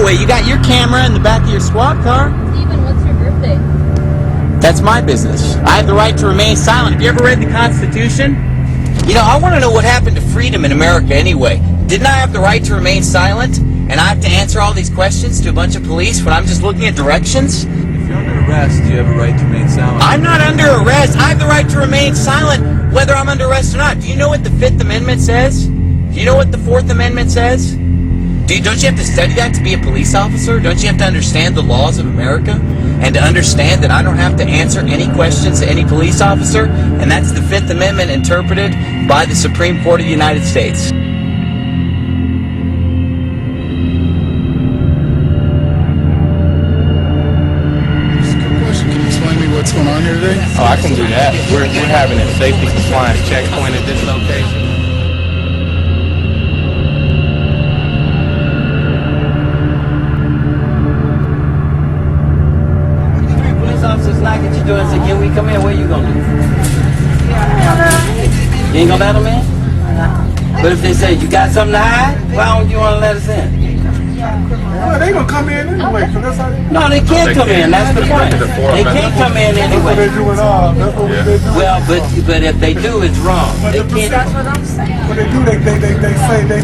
Anyway, you got your camera in the back of your squad car. Steven, what's your birthday? That's my business. I have the right to remain silent. Have you ever read the Constitution? You know, I want to know what happened to freedom in America anyway. Didn't I have the right to remain silent? And I have to answer all these questions to a bunch of police when I'm just looking at directions? If you're under arrest, you have a right to remain silent. I'm not under arrest. I have the right to remain silent whether I'm under arrest or not. Do you know what the Fifth Amendment says? Do you know what the Fourth Amendment says? Don't you have to study that to be a police officer? Don't you have to understand the laws of America? And to understand that I don't have to answer any questions to any police officer? And that's the Fifth Amendment interpreted by the Supreme Court of the United States. What's going on here today? Oh, I can do that. We're having a safety compliance checkpoint at this location. Three police officers knock at your door and say, "Can we come in?" What are you gonna do? You ain't gonna let them in? But if they say, "You got something to hide," why don't you want to let us in? Well, they gonna come in anyway, so that's how they... No, they can't come in. That's the point. They can't come in anyway. That's what they do it all. That's what they do. Well, but if they do, it's wrong. They can't. That's what I'm saying. What they do, they say they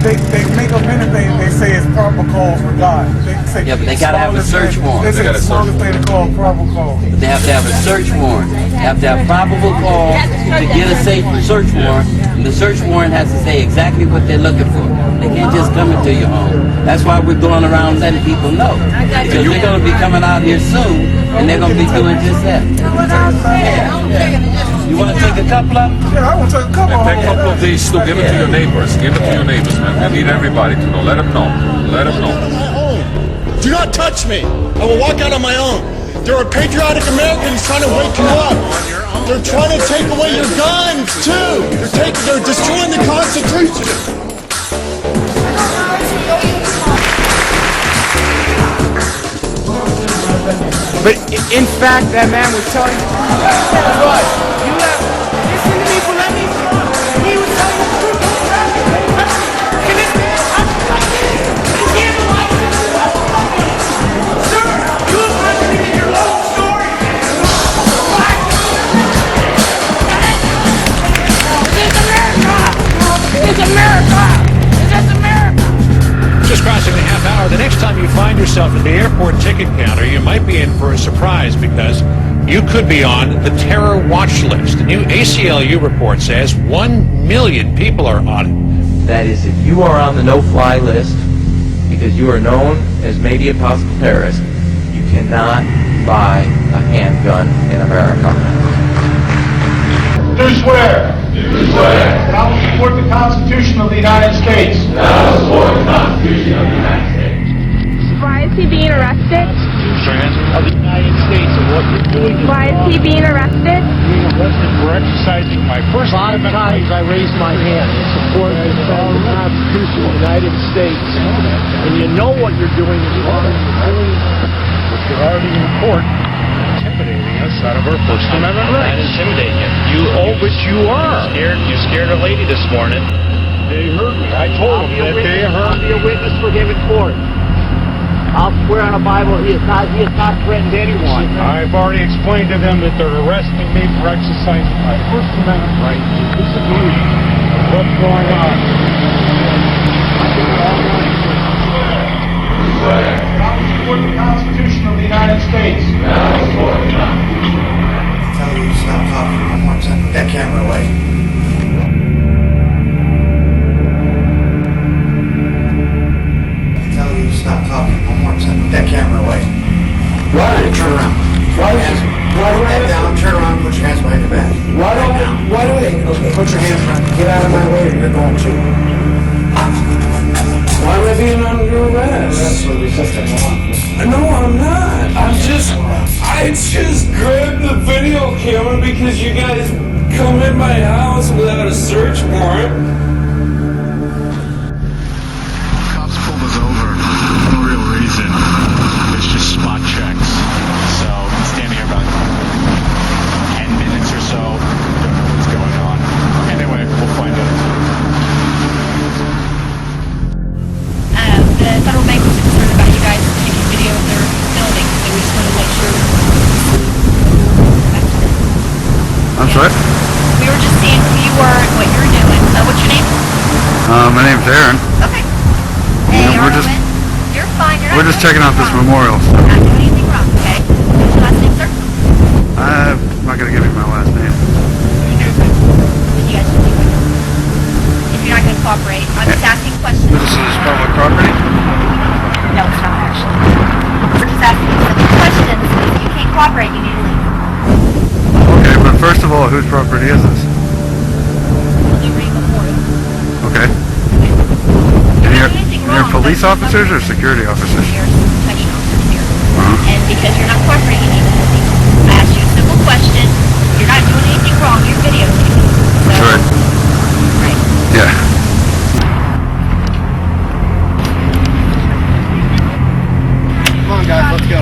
make up anything. They say it's proper cause for God. They say Yeah, but they gotta have a search warrant. They say the smallest thing to call proper cause. But they have to have a search warrant. They have to have probable cause to get a safe search warrant. And the search warrant has to say exactly what they're looking for. They can't just come into your home. That's why we're going around letting people know. Because they're going to be coming out here soon, and they're going to be doing just that. You want to take a couple of them? Yeah, I want to take a couple of them. Take a couple of these too. Give it to your neighbors. Give it to your neighbors, man. We need everybody to know. Let them know. Let them know. Do not touch me. I will walk out on my own. There are patriotic Americans trying to wake you up. They're trying to take away your guns, too. They're destroying the Constitution. But in fact, that man was telling you what? You have listen to me, but let me talk. He was telling the truth. And this man, he gave a license to somebody. Sir, you have contradicted your own story. What? It's America! It's America! It's America! Just crossing the half hour. The next time you find yourself at the airport ticket counter, you might be in for a surprise because you could be on the terror watch list. The new ACLU report says 1 million people are on it. That is, if you are on the no-fly list because you are known as maybe a possible terrorist, you cannot buy a handgun in America. Do swear. Do swear. That I will support the Constitution of the United States. That I will support the Constitution of the United States. Why is he being arrested? Of the United States and what you're doing. Why is he being arrested? Being arrested for exercising my First Amendment right. 5 times I raised my hand in support of the Constitution of the United States. And you know what you're doing is wrong. But you're already in court intimidating us out of our First Amendment rights. I'm not intimidating you. But you are. You scared a lady this morning. They heard me. I told them that they heard I'll be a witness for him in court. I'll swear on a Bible he has not threatened anyone. I've already explained to them that they're arresting me for exercising my First Amendment right to disagree with what's going on. I will support the Constitution of the United States. I will support the Constitution. Tell you to stop talking one more time. Put that camera away. Stop talking one more time. Put that camera away. Why? Turn around. Why? Put that down. Turn around. Put your hands behind your back. Why do they? Okay. Put your hands around. Get out of my way. You're going to. Why am I being under arrest? No, I'm not. I just grabbed the video camera because you guys come in my house without a search warrant. It's just spot checks. So I'm standing here about 10 minutes or so. Don't know what's going on. Anyway, we'll find out. The federal bank was concerned about you guys I'm sorry? We were just seeing who you were and what you were doing. What's your name? My name's Aaron. Okay. Hey, you're fine. You're not We're just checking out this memorial. You're not doing anything wrong, okay? What's your last name, sir? I'm not going to give you my last name. You guys should do it. If you're not going to cooperate, I'm just asking questions. This is public property? No, it's not actually. We're just asking simple questions. If you can't cooperate, you need to leave. Okay, but first of all, whose property is this? Okay. And you're police officers or security officers? You're protection officers here. And because you're not cooperating, you need to leave. I asked you a simple question. You're not doing anything wrong. You're videotaping. That's right. Right. Yeah. Come on, guys. Let's go.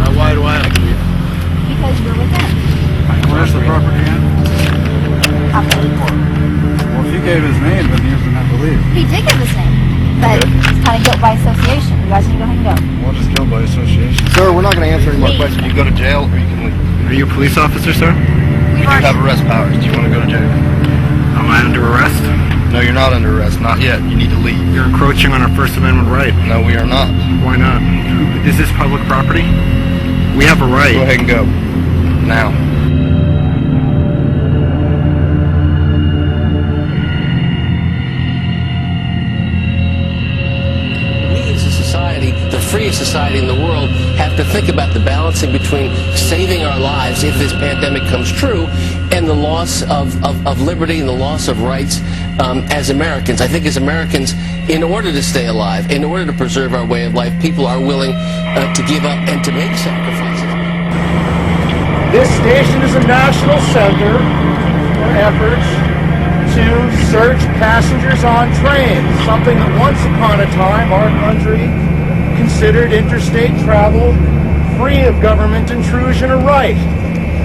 Now, why do I have to leave? Because you're with them. Where's the property at? Well, if he gave his name, then he doesn't have to leave. He did give his name, but it's kind of guilt by association. You guys need to go ahead and go. What is guilt by association? Sir, we're not going to answer any more questions. You can go to jail or you can leave. Are you a police officer, sir? We do have arrest powers. Do you want to go to jail? Am I under arrest? No, you're not under arrest. Not yet. You need to leave. You're encroaching on our First Amendment right. No, we are not. Why not? Is this public property? We have a right. Go ahead and go. Now. The freest society in the world, have to think about the balancing between saving our lives if this pandemic comes true and the loss of liberty and the loss of rights as Americans. I think as Americans, in order to stay alive, in order to preserve our way of life, people are willing to give up and to make sacrifices. This station is a national center for efforts to search passengers on trains, something that once upon a time our country considered interstate travel free of government intrusion a right.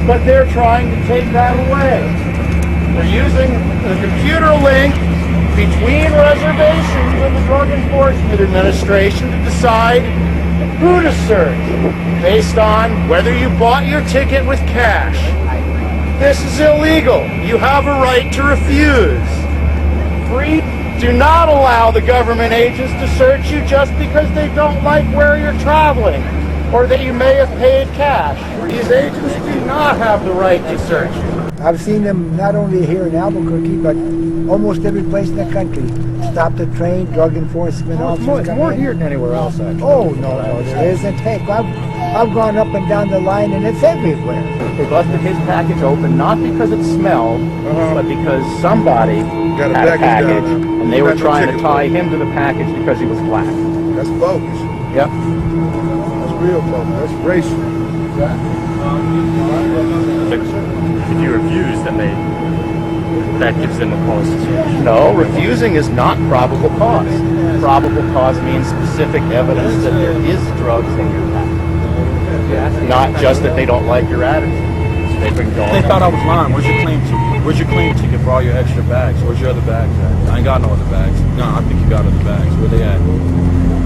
But they're trying to take that away. They're using the computer link between reservations and the Drug Enforcement Administration to decide who to search based on whether you bought your ticket with cash. This is illegal. You have a right to refuse. Do not allow the government agents to search you just because they don't like where you're traveling or that you may have paid cash. These agents do not have the right to search you. I've seen them not only here in Albuquerque, but almost every place in the country. Stop the train, drug enforcement officers. It's more here than anywhere else, actually. Oh, no, there isn't. Heck, I've gone up and down the line, and it's everywhere. They busted his package open, not because it smelled, but because somebody had a package, and they were trying to tie him to the package because he was black. That's bogus. Yep. That's real bogus. That's racial. If you refuse, then that gives them a cause to search. No, refusing is not probable cause. Probable cause means specific evidence that there is drugs in your package. Not just that they don't like your attitude. They thought I was lying. Where's your claim ticket? Where's your claim ticket for all your extra bags? Where's your other bags at? I ain't got no other bags. No, I think you got other bags. Where they at?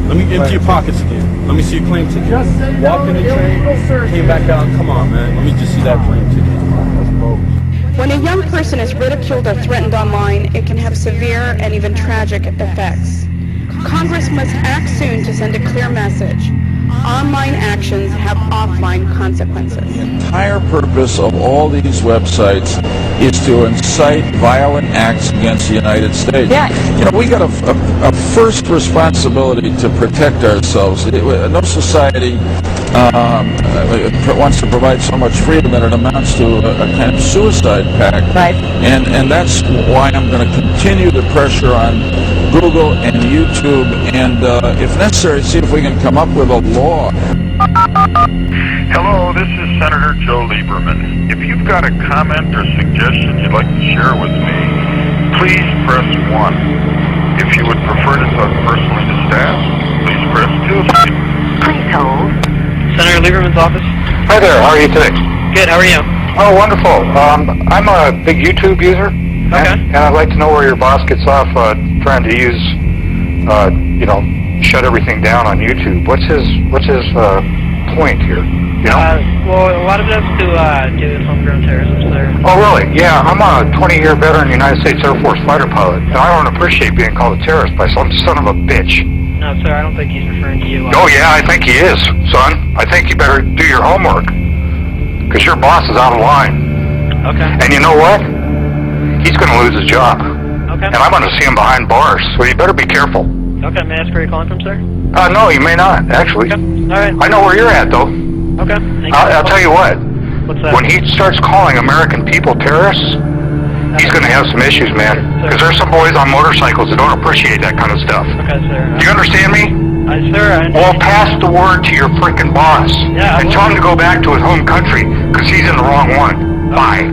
Let me empty your pockets again. Let me see your claim ticket. Walked in the train, came back out. Come on, man. Let me just see that claim ticket. When a young person is ridiculed or threatened online, it can have severe and even tragic effects. Congress must act soon to send a clear message. Online actions have offline consequences. The entire purpose of all these websites is to incite violent acts against the United States. Yeah. You know, we got a first responsibility to protect ourselves. No society wants to provide so much freedom that it amounts to a kind of suicide pact. Right. And that's why I'm going to continue the pressure on Google and YouTube, and if necessary, see if we can come up with a law. Hello, this is Senator Joe Lieberman. If you've got a comment or suggestion you'd like to share with me, please press 1. If you would prefer to talk personally to staff, please press 2. Please hold. Senator Lieberman's office. Hi there, how are you today? Good, how are you? Oh, wonderful. I'm a big YouTube user. Okay. And I'd like to know where your boss gets off trying to use, shut everything down on YouTube. What's his point here? You know? Well, a lot of it has to do with homegrown terrorism, sir. Oh, really? Yeah, I'm a 20-year veteran United States Air Force fighter pilot, and I don't appreciate being called a terrorist by some son of a bitch. No, sir, I don't think he's referring to you. Oh, yeah, I think he is, son. I think you better do your homework, because your boss is out of line. Okay. And you know what? He's going to lose his job. Okay. And I'm going to see him behind bars, so you better be careful. Okay, may I ask where you're calling from, sir? No, you may not, actually. Okay. All right. I know where you're at, though. Okay. I'll tell you what. What's that? When he starts calling American people terrorists, he's going to have some issues, man. Because there's some boys on motorcycles that don't appreciate that kind of stuff. Okay, sir. Do you understand me? Sir, Well, pass the word to your freaking boss. Yeah, and tell him to go back to his home country, because he's in the wrong one. Bye.